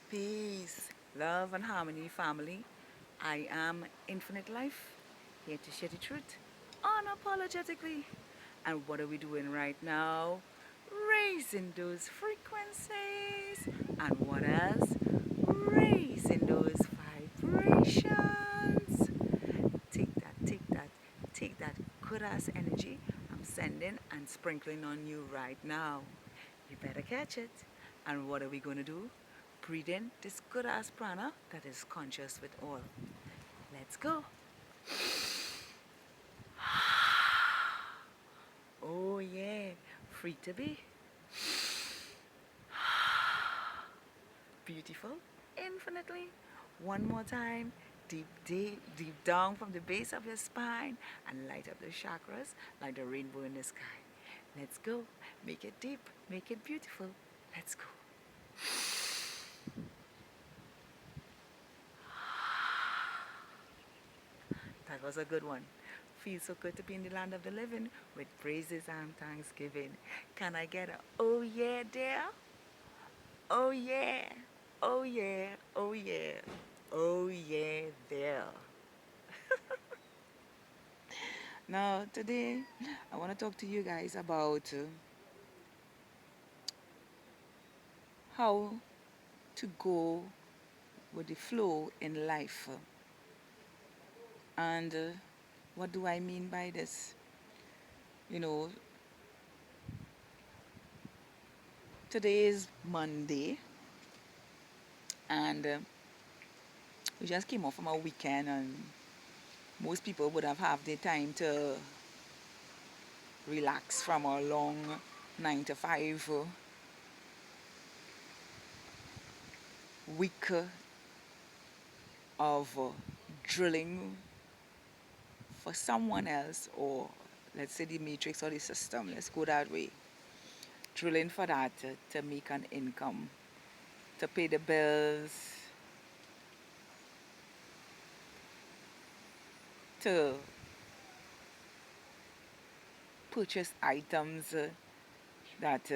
Peace, love, and harmony, family. I am Infinite Life, here to share the truth unapologetically. And what are we doing right now? Raising those frequencies. And what else? Raising those vibrations. Take that good ass energy I'm sending and sprinkling on you right now. You better catch it. And what are we going to do? Breathe in this good ass prana that is conscious with all. Let's go. Oh, yeah. Free to be. Beautiful. Infinitely. One more time. Deep, deep, deep down from the base of your spine and light up the chakras like the rainbow in the sky. Let's go. Make it deep. Make it beautiful. Let's go. That was a good one. Feels so good to be in the land of the living with praises and thanksgiving. Can I get a oh yeah there? Oh yeah. Oh yeah. Oh yeah. Oh yeah there. Now today I want to talk to you guys about how to go with the flow in life. And what do I mean by this? You know, today is Monday and we just came off from a weekend, and most people would have the time to relax from a long 9 to 5 week of drilling for someone else, or let's say the matrix or the system. Let's go that way. Drilling for that to make an income, to pay the bills, to purchase items that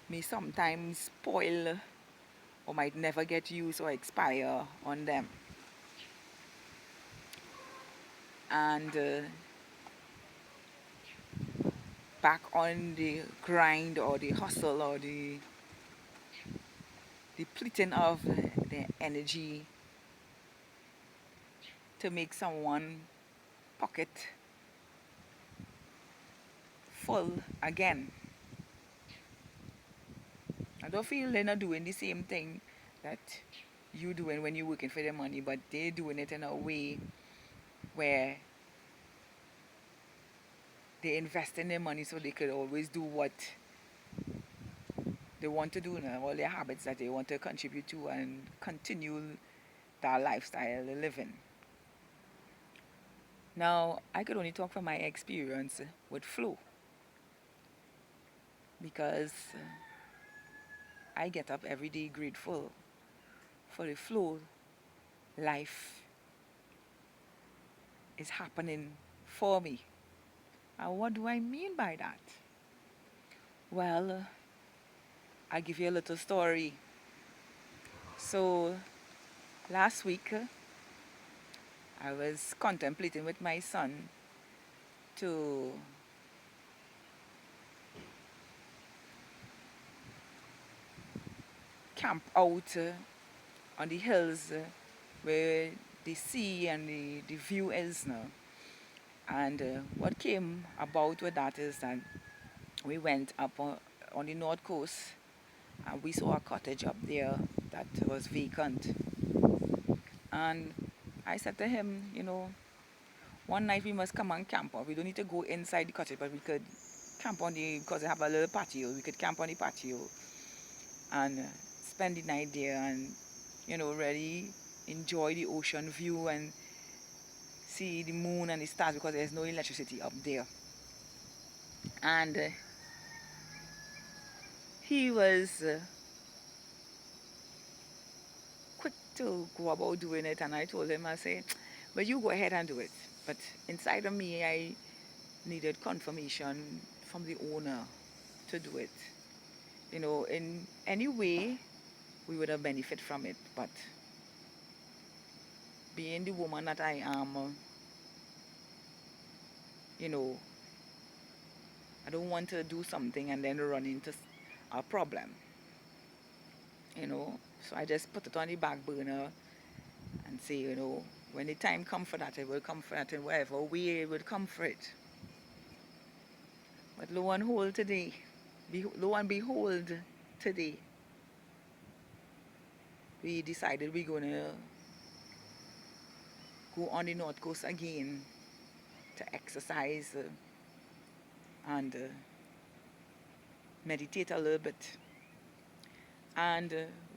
may sometimes spoil or might never get used or expire on them. And back on the grind or the hustle or the depleting of their energy to make someone pocket full again. I don't feel they're not doing the same thing that you doing when you're working for the money, but they're doing it in a way where they invest in their money so they could always do what they want to do now, all their habits that they want to contribute to and continue that lifestyle they're living. Now, I could only talk from my experience with flow because I get up every day grateful for the flow life is happening for me. And what do I mean by that? Well, I'll give you a little story. So, last week, I was contemplating with my son to camp out on the hills where the sea and the view is now. And what came about with that is that we went up on the north coast and we saw a cottage up there that was vacant. And I said to him, one night we must come and camp out. We don't need to go inside the cottage, but we could camp on because they have a little patio. We could camp on the patio and spend the night there and, really enjoy the ocean view and see the moon and the stars because there's no electricity up there. And he was quick to go about doing it, and I told him, I said, but you go ahead and do it. But inside of me, I needed confirmation from the owner to do it. In any way we would have benefit from it. But being the woman that I am, you know, I don't want to do something and then run into a problem, you know. So I just put it on the back burner and say, you know, when the time comes for that, it will come for that in whatever way it will come for it. But lo and behold today, lo and behold today, we decided we're going to go on the North Coast again to exercise and meditate a little bit. And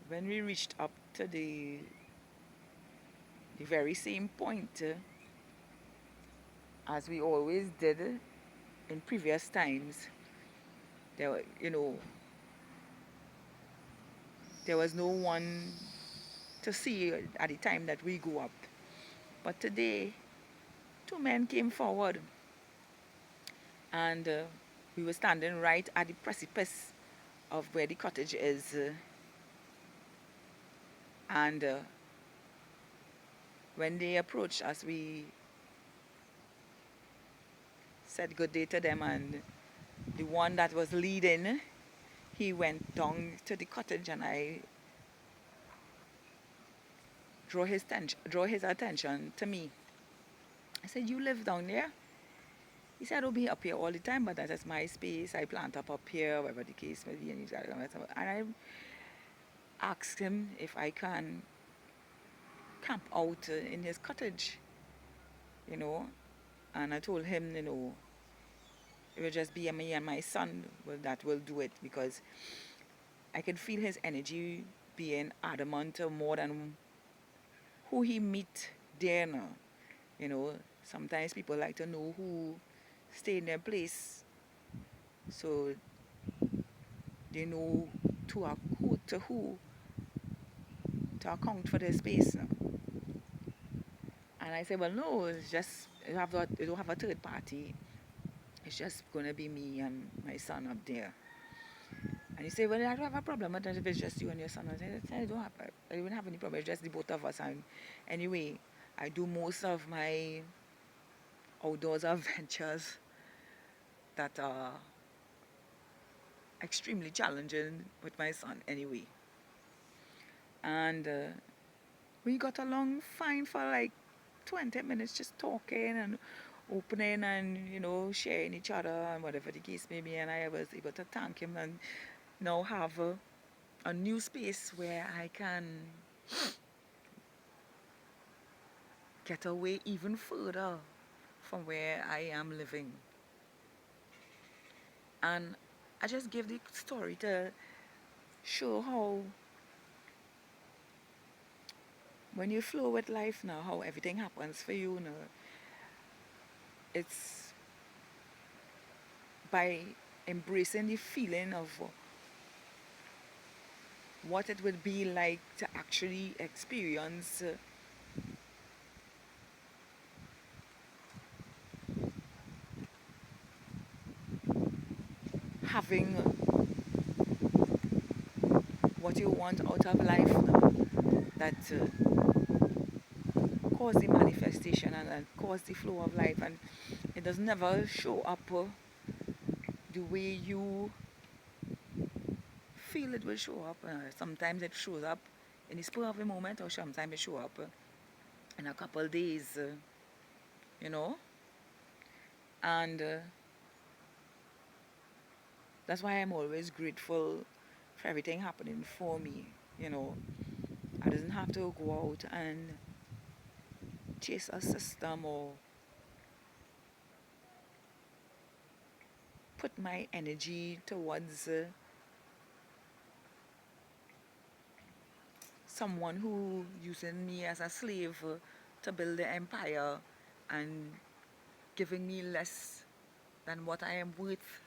when we reached up to the very same point as we always did in previous times, there, you know, there was no one to see at the time that we go up. But today, two men came forward, and we were standing right at the precipice of where the cottage is. And when they approached us, we said good day to them, and the one that was leading, he went down to the cottage, and I draw his attention to me. I said, "You live down there?" He said, "I don't be up here all the time, but that is my space. I plant up here, whatever the case may be." And I asked him if I can camp out in his cottage, you know. And I told him, you know, it will just be me and my son that will do it, because I can feel his energy being adamant more than who he meet there now. You know, sometimes people like to know who stay in their place, so they know who to account for their space now. And I said, well, no, it's just you don't have a third party. It's just gonna be me and my son up there. And he said, well, I don't have a problem. But if it's just you and your son, I said, I don't have any problem. It's just the both of us. And anyway, I do most of my outdoors adventures that are extremely challenging with my son anyway. And we got along fine for like 20 minutes, just talking and opening and, you know, sharing each other and whatever the case may be. And I was able to thank him and now have a new space where I can get away even further from where I am living. And I just give the story to show how when you flow with life now, how everything happens for you now. It's by embracing the feeling of what it would be like to actually experience having what you want out of life now, that cause the manifestation and cause the flow of life, and it does never show up the way you feel it will show up. Sometimes it shows up in the spur of a moment, or sometimes it show up in a couple of days, you know. And that's why I'm always grateful for everything happening for me, you know. I doesn't have to go out and chase a system or put my energy towards someone who using me as a slave to build the empire and giving me less than what I am worth,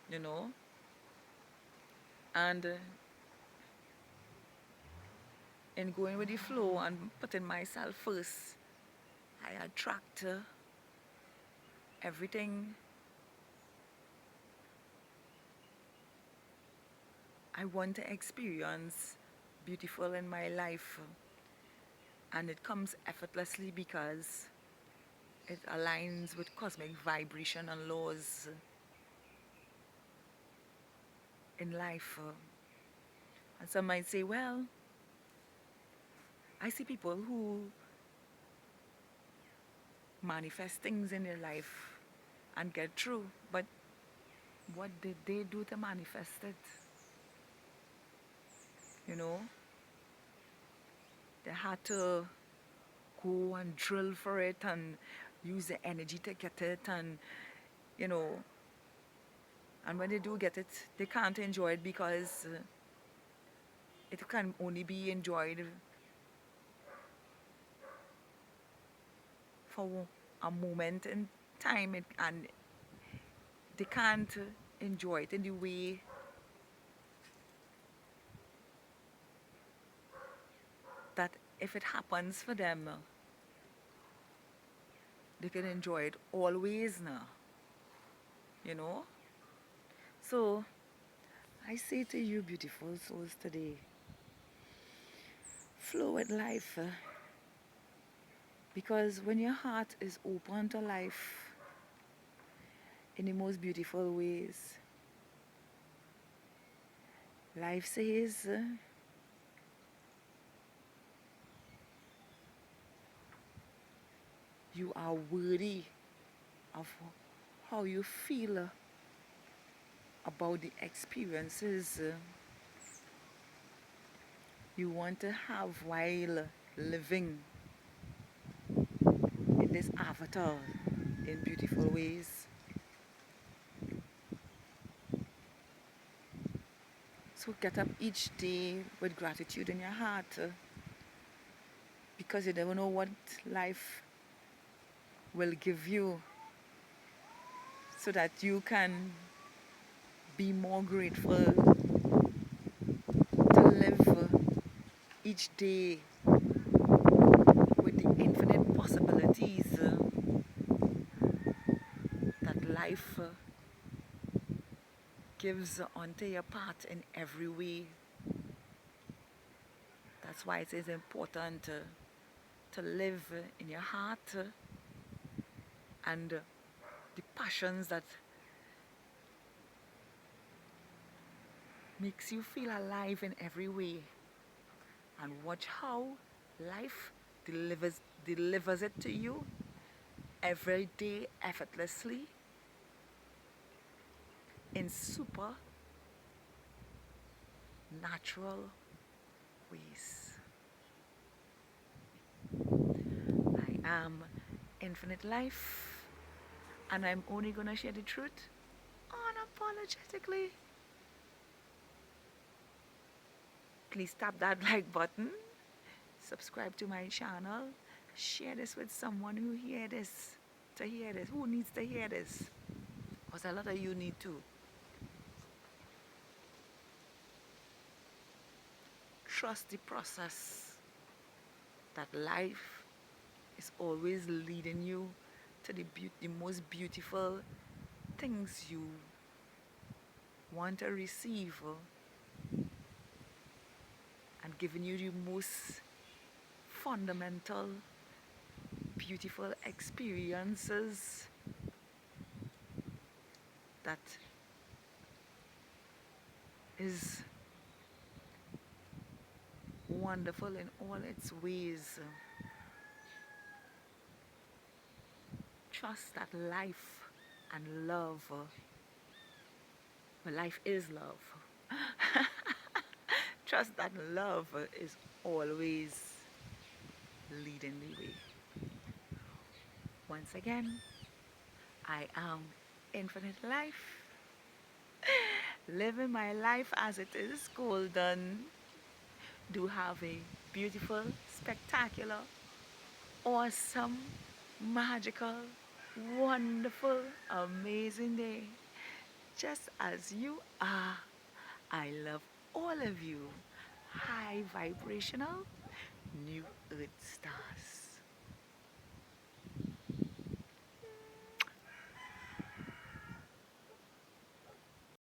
you know. And in going with the flow and putting myself first, I attract everything I want to experience beautiful in my life, and it comes effortlessly because it aligns with cosmic vibration and laws in life. And some might say, well, I see people who manifest things in their life and get through, but what did they do to manifest it? You know, they had to go and drill for it and use the energy to get it, and you know, and when they do get it, they can't enjoy it because it can only be enjoyed for a moment in time, and they can't enjoy it in the way that if it happens for them, they can enjoy it always now, you know. So I say to you, beautiful souls, today, flow with life, because when your heart is open to life in the most beautiful ways, life says, you are worthy of how you feel about the experiences you want to have while living in this avatar in beautiful ways. So get up each day with gratitude in your heart, because you never know what life will give you, so that you can be more grateful to live each day with the infinite possibilities that life gives onto your path in every way. That's why it is important to live in your heart, and the passions that makes you feel alive in every way, and watch how life delivers it to you every day effortlessly in super natural ways. I am Infinite Life, and I'm only gonna share the truth unapologetically. Please tap that like button, subscribe to my channel, share this with someone who hear this, who needs to hear this. Because a lot of you need to. Trust the process, that life is always leading you to the most beautiful things you want to receive, and giving you the most fundamental, beautiful experiences that is wonderful in all its ways. Trust that life and love, well, life is love. Trust that love is always leading the way. Once again, I am Infinite Life, living my life as it is golden. Do have a beautiful, spectacular, awesome, magical, wonderful, amazing day. Just as you are, I love all of you. High vibrational, new earth stars.